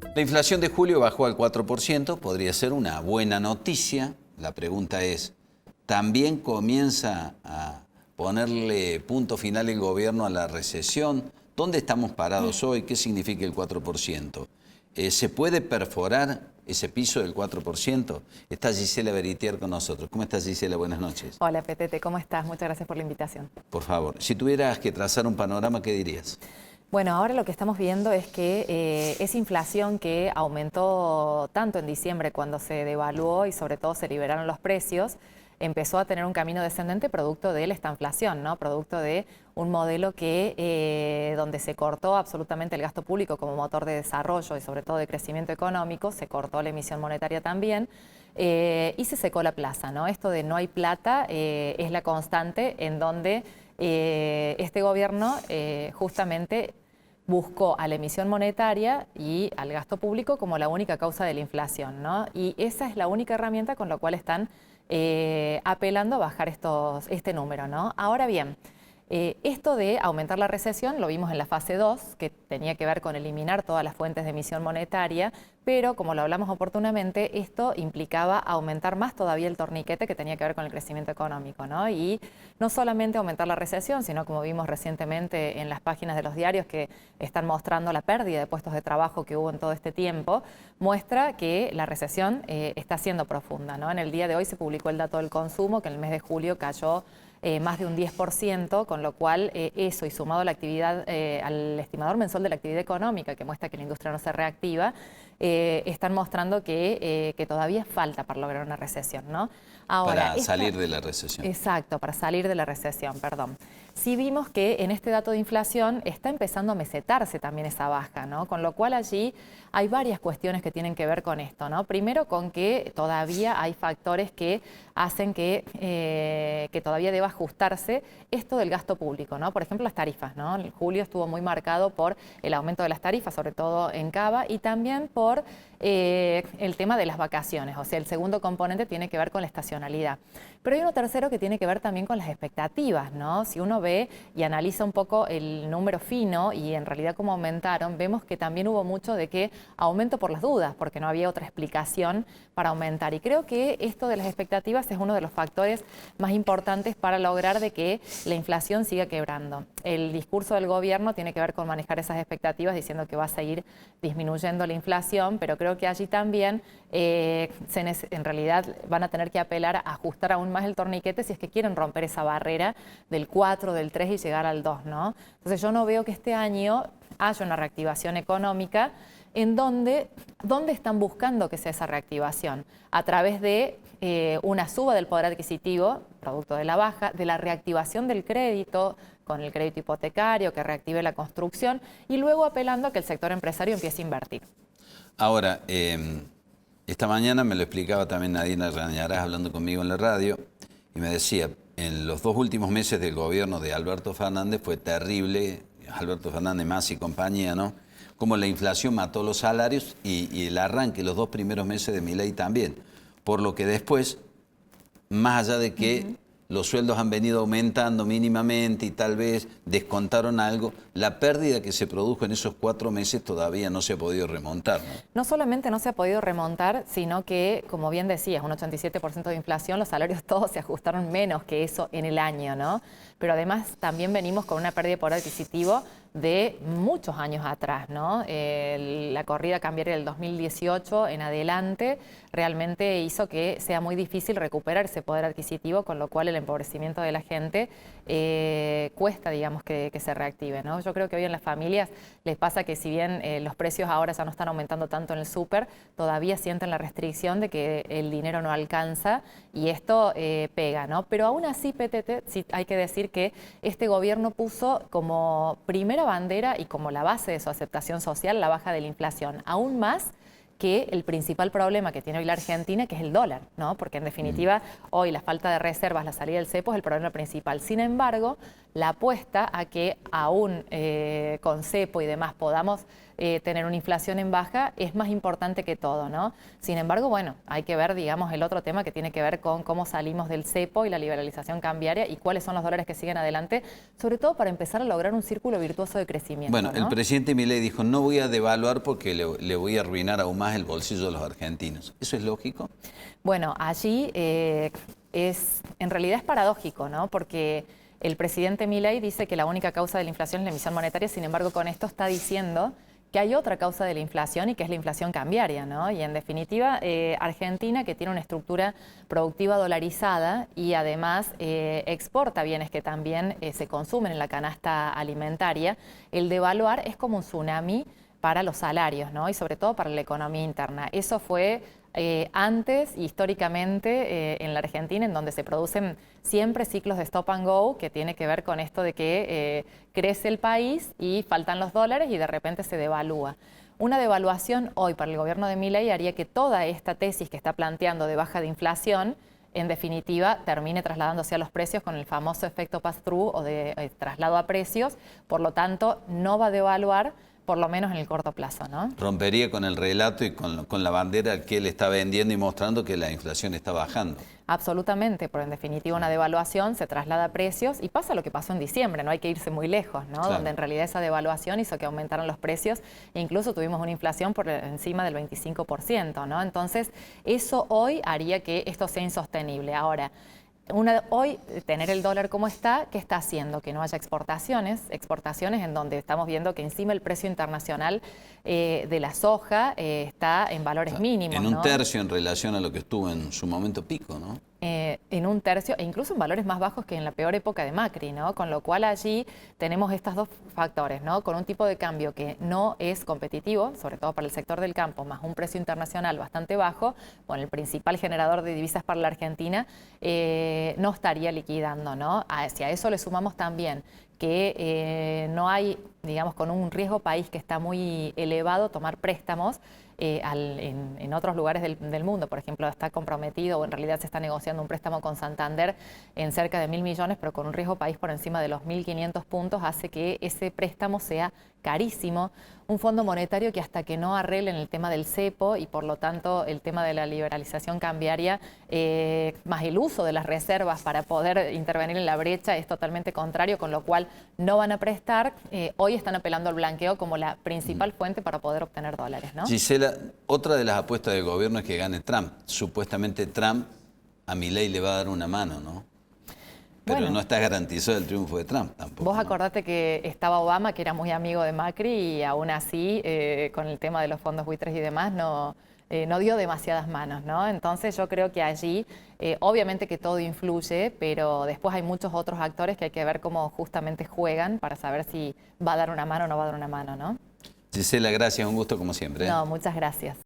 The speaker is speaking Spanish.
La inflación de julio bajó al 4%, podría ser una buena noticia. La pregunta es, ¿también comienza a ponerle punto final el gobierno a la recesión? ¿Dónde estamos parados hoy? ¿Qué significa el 4%? ¿Se puede perforar ese piso del 4%? Está Gisela Beritier con nosotros. ¿Cómo estás, Gisela? Buenas noches. Hola, Petete, ¿cómo estás? Muchas gracias por la invitación. Por favor, si tuvieras que trazar un panorama, ¿qué dirías? Bueno, ahora lo que estamos viendo es que esa inflación que aumentó tanto en diciembre cuando se devaluó y sobre todo se liberaron los precios, empezó a tener un camino descendente producto de la estanflación, ¿no? Producto de un modelo que donde se cortó absolutamente el gasto público como motor de desarrollo y sobre todo de crecimiento económico, se cortó la emisión monetaria también y se secó la plaza, ¿no? Esto de no hay plata es la constante en donde este gobierno justamente buscó a la emisión monetaria y al gasto público como la única causa de la inflación, ¿no? Y esa es la única herramienta con la cual están apelando a bajar este número, ¿no? Ahora bien, esto de aumentar la recesión lo vimos en la fase 2, que tenía que ver con eliminar todas las fuentes de emisión monetaria, pero como lo hablamos oportunamente, esto implicaba aumentar más todavía el torniquete que tenía que ver con el crecimiento económico, ¿no? Y no solamente aumentar la recesión, sino como vimos recientemente en las páginas de los diarios que están mostrando la pérdida de puestos de trabajo que hubo en todo este tiempo, muestra que la recesión está siendo profunda, ¿no? En el día de hoy se publicó el dato del consumo, que en el mes de julio cayó más de un 10%, con lo cual eso y sumado a la actividad, al estimador mensual de la actividad económica, que muestra que la industria no se reactiva, están mostrando que todavía falta para lograr una recesión, ¿no? Ahora, Para salir de la recesión. Exacto, para salir de la recesión, perdón. Sí vimos que en este dato de inflación está empezando a mesetarse también esa baja, ¿no? Con lo cual allí hay varias cuestiones que tienen que ver con esto, ¿no? Primero con que todavía hay factores que hacen que todavía deba ajustarse esto del gasto público, ¿no? Por ejemplo, las tarifas, ¿no? En julio estuvo muy marcado por el aumento de las tarifas, sobre todo en Cava, y también por el tema de las vacaciones, o sea, el segundo componente tiene que ver con la estacionalidad. Pero hay uno tercero que tiene que ver también con las expectativas, ¿no? Si uno ve y analiza un poco el número fino y en realidad cómo aumentaron, vemos que también hubo mucho de que aumento por las dudas, porque no había otra explicación para aumentar. Y creo que esto de las expectativas es uno de los factores más importantes para lograr de que la inflación siga quebrando. El discurso del gobierno tiene que ver con manejar esas expectativas diciendo que va a seguir disminuyendo la inflación, pero creo que allí también en realidad van a tener que apelar a ajustar aún más el torniquete si es que quieren romper esa barrera del 4, del 3 y llegar al 2, ¿no? Entonces yo no veo que este año haya una reactivación económica en ¿dónde están buscando que sea esa reactivación? A través de una suba del poder adquisitivo, producto de la baja, de la reactivación del crédito, con el crédito hipotecario, que reactive la construcción, y luego apelando a que el sector empresario empiece a invertir. Ahora, esta mañana me lo explicaba también Nadine Rañarás hablando conmigo en la radio, y me decía, en los 2 últimos meses del gobierno de Alberto Fernández fue terrible, Alberto Fernández más y compañía, ¿no? Como la inflación mató los salarios y el arranque, los 2 primeros meses de Milei también. Por lo que después, más allá de que los sueldos han venido aumentando mínimamente y tal vez descontaron algo, la pérdida que se produjo en esos 4 meses todavía no se ha podido remontar, ¿no? No solamente no se ha podido remontar, sino que, como bien decías, un 87% de inflación, los salarios todos se ajustaron menos que eso en el año, ¿no? Pero además también venimos con una pérdida de poder adquisitivo de muchos años atrás, ¿no? La corrida cambiaria del 2018 en adelante realmente hizo que sea muy difícil recuperar ese poder adquisitivo, con lo cual el empobrecimiento de la gente cuesta, digamos, que se reactive, ¿no? Yo creo que hoy en las familias les pasa que si bien los precios ahora ya no están aumentando tanto en el súper, todavía sienten la restricción de que el dinero no alcanza y esto pega, ¿no? Pero aún así, PTT, sí hay que decir que este gobierno puso como primera bandera y como la base de su aceptación social la baja de la inflación, aún más que el principal problema que tiene hoy la Argentina, que es el dólar, ¿no? Porque en definitiva hoy la falta de reservas, la salida del cepo es el problema principal. Sin embargo, la apuesta a que aún con cepo y demás podamos tener una inflación en baja es más importante que todo, ¿no? Sin embargo, bueno, hay que ver, digamos, el otro tema que tiene que ver con cómo salimos del cepo y la liberalización cambiaria y cuáles son los dólares que siguen adelante, sobre todo para empezar a lograr un círculo virtuoso de crecimiento. Bueno, ¿no? el presidente Milei dijo, no voy a devaluar porque le voy a arruinar aún más el bolsillo de los argentinos. ¿Eso es lógico? Bueno, allí en realidad es paradójico, ¿no? Porque el presidente Milei dice que la única causa de la inflación es la emisión monetaria, sin embargo, con esto está diciendo que hay otra causa de la inflación y que es la inflación cambiaria, ¿no? Y en definitiva, Argentina, que tiene una estructura productiva dolarizada y además exporta bienes que también se consumen en la canasta alimentaria, el devaluar es como un tsunami para los salarios, ¿no? Y sobre todo para la economía interna. Eso fue antes, históricamente, en la Argentina, en donde se producen siempre ciclos de stop and go, que tiene que ver con esto de que crece el país y faltan los dólares y de repente se devalúa. Una devaluación hoy para el gobierno de Milei haría que toda esta tesis que está planteando de baja de inflación, en definitiva, termine trasladándose a los precios con el famoso efecto pass-through o de traslado a precios. Por lo tanto, no va a devaluar, por lo menos en el corto plazo, ¿no? Rompería con el relato y con la bandera que él está vendiendo y mostrando que la inflación está bajando. Absolutamente, pero en definitiva una devaluación se traslada a precios y pasa lo que pasó en diciembre, no hay que irse muy lejos, ¿no? Claro. Donde en realidad esa devaluación hizo que aumentaran los precios e incluso tuvimos una inflación por encima del 25%, ¿no? Entonces, eso hoy haría que esto sea insostenible. Ahora, hoy tener el dólar como está, ¿qué está haciendo? Que no haya exportaciones en donde estamos viendo que encima el precio internacional de la soja está en valores mínimos. En un ¿no? tercio en relación a lo que estuvo en su momento pico, ¿no? En un tercio e incluso en valores más bajos que en la peor época de Macri, ¿no? Con lo cual allí tenemos estos dos factores, ¿no? Con un tipo de cambio que no es competitivo, sobre todo para el sector del campo, más un precio internacional bastante bajo, con el principal generador de divisas para la Argentina, no estaría liquidando, ¿no? Si a eso le sumamos también que no hay, digamos, con un riesgo país que está muy elevado, tomar préstamos en otros lugares del mundo. Por ejemplo, está comprometido o en realidad se está negociando un préstamo con Santander en cerca de 1.000 millones, pero con un riesgo país por encima de los 1.500 puntos, hace que ese préstamo sea carísimo. Un fondo monetario que hasta que no arreglen el tema del cepo y por lo tanto el tema de la liberalización cambiaria, más el uso de las reservas para poder intervenir en la brecha, es totalmente contrario, con lo cual no van a prestar. Hoy están apelando al blanqueo como la principal fuente para poder obtener dólares, ¿no? Gisela, otra de las apuestas del gobierno es que gane Trump. Supuestamente Trump a Milei le va a dar una mano, ¿no? Pero bueno, no está garantizado el triunfo de Trump tampoco. Vos ¿no? acordate que estaba Obama, que era muy amigo de Macri, y aún así, con el tema de los fondos buitres y demás, no dio demasiadas manos, ¿no? Entonces yo creo que allí, obviamente que todo influye, pero después hay muchos otros actores que hay que ver cómo justamente juegan para saber si va a dar una mano o no va a dar una mano, ¿no? Gisela, gracias, un gusto como siempre. No, muchas gracias.